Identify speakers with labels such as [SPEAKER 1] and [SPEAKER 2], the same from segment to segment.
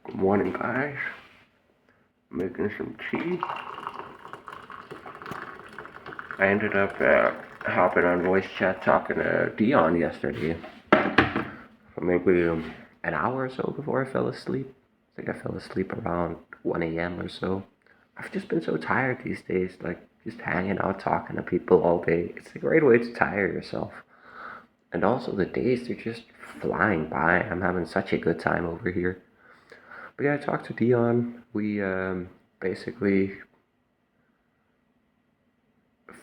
[SPEAKER 1] Good morning, guys. Making some tea. I ended up hopping on voice chat talking to Dion yesterday for maybe an hour or so before I fell asleep. I think I fell asleep around 1 a.m. or so. I've just been so tired these days, like just hanging out talking to people all day. It's a great way to tire yourself. And also the days, they're just flying by. I'm having such a good time over here. But yeah, I talked to Dion. We basically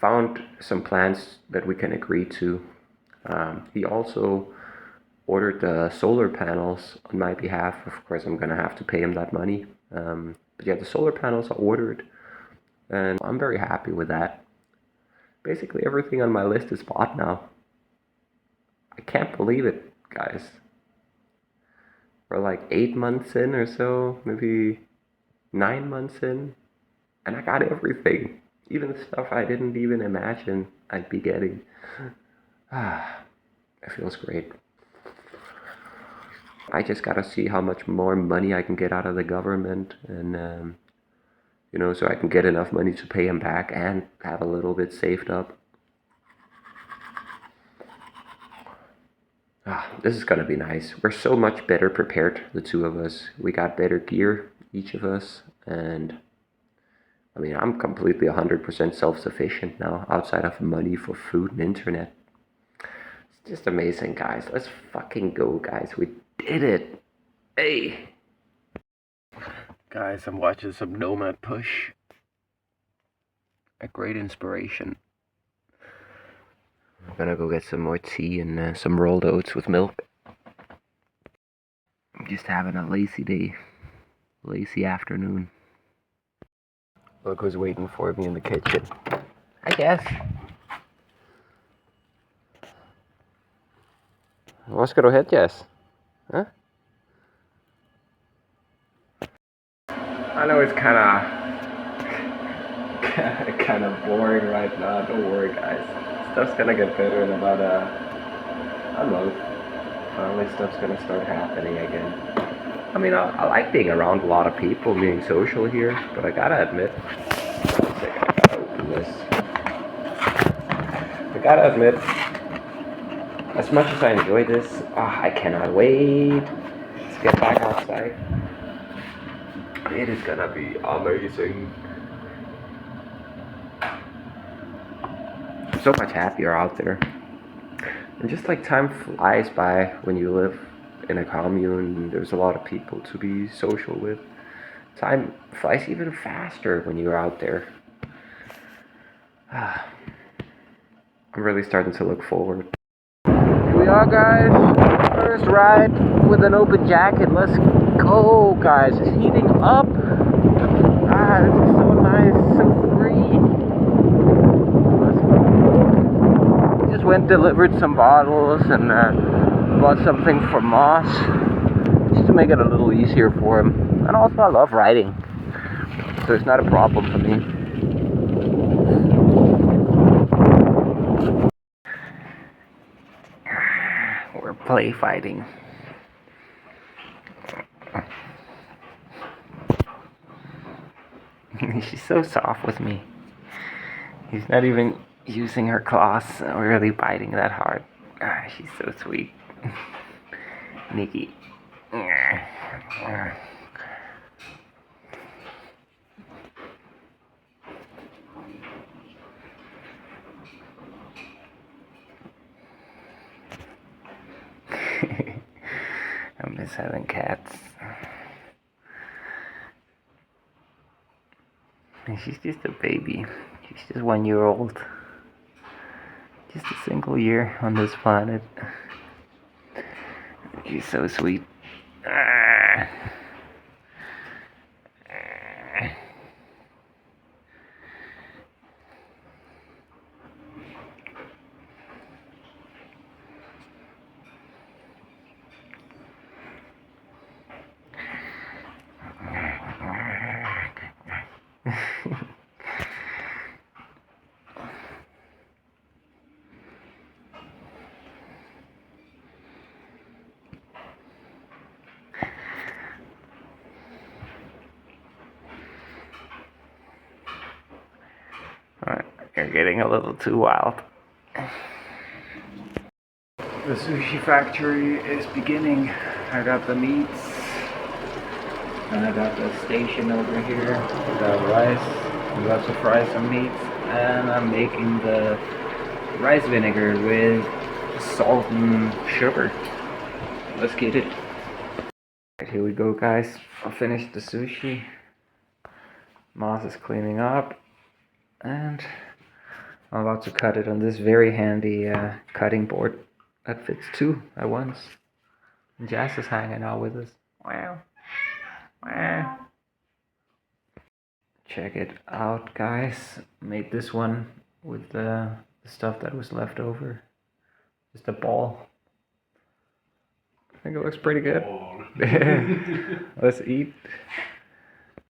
[SPEAKER 1] found some plans that we can agree to. He also ordered the solar panels on my behalf. Of course, I'm gonna have to pay him that money. But yeah, the solar panels are ordered, and I'm very happy with that. Basically, everything on my list is bought now. I can't believe it, guys. We're like 8 months in or so, maybe 9 months in, and I got everything. Even stuff I didn't even imagine I'd be getting. Ah, it feels great. I just gotta see how much more money I can get out of the government, and so I can get enough money to pay him back and have a little bit saved up. This is gonna be nice. We're so much better prepared, the two of us. We got better gear, each of us, and I mean, I'm completely 100% self-sufficient now, outside of money for food and internet. It's just amazing, guys. Let's fucking go, guys. We did it. Hey. Guys, I'm watching some Nomad push. A great inspiration. I'm gonna go get some more tea and some rolled oats with milk. I'm just having a lazy day. Lazy afternoon. Look who's waiting for me in the kitchen. I guess. Vad ska du heta, Jess? Huh? I know it's kind of boring right now. Don't worry, guys. Stuff's gonna get better in about a month. Finally, stuff's gonna start happening again. I mean, I like being around a lot of people, being social here, but I gotta admit, I gotta open this. I gotta admit, as much as I enjoy this, I cannot wait to get back outside. It is gonna be amazing. I'm so much happier out there. And just like time flies by when you live in a commune and there's a lot of people to be social with. Time flies even faster when you're out there. I'm really starting to look forward. Here we are, guys. First ride with an open jacket. Let's go, guys. It's heating up. This is so nice, so free. Just went delivered some bottles and bought something for Moss just to make it a little easier for him. And also, I love riding, so it's not a problem for me. We're play fighting. She's so soft with me. He's not even using her claws or really biting that hard. She's so sweet. Nikki. I miss having cats. And she's just a baby. She's just 1 year old. Just a single year on this planet. She's so sweet.
[SPEAKER 2] You're getting a little too wild. The sushi factory is beginning. I got the meats. And I got the station over here. I got rice. I'm about to fry some meats. And I'm making the rice vinegar with salt and sugar. Let's get it. Right, here we go, guys. I finished the sushi. Moss is cleaning up. And I'm about to cut it on this very handy cutting board that fits 2 at once. And Jazz is hanging out with us. Wow. Wow. Check it out, guys. Made this one with the stuff that was left over. Just a ball. I think it looks pretty good. Let's eat.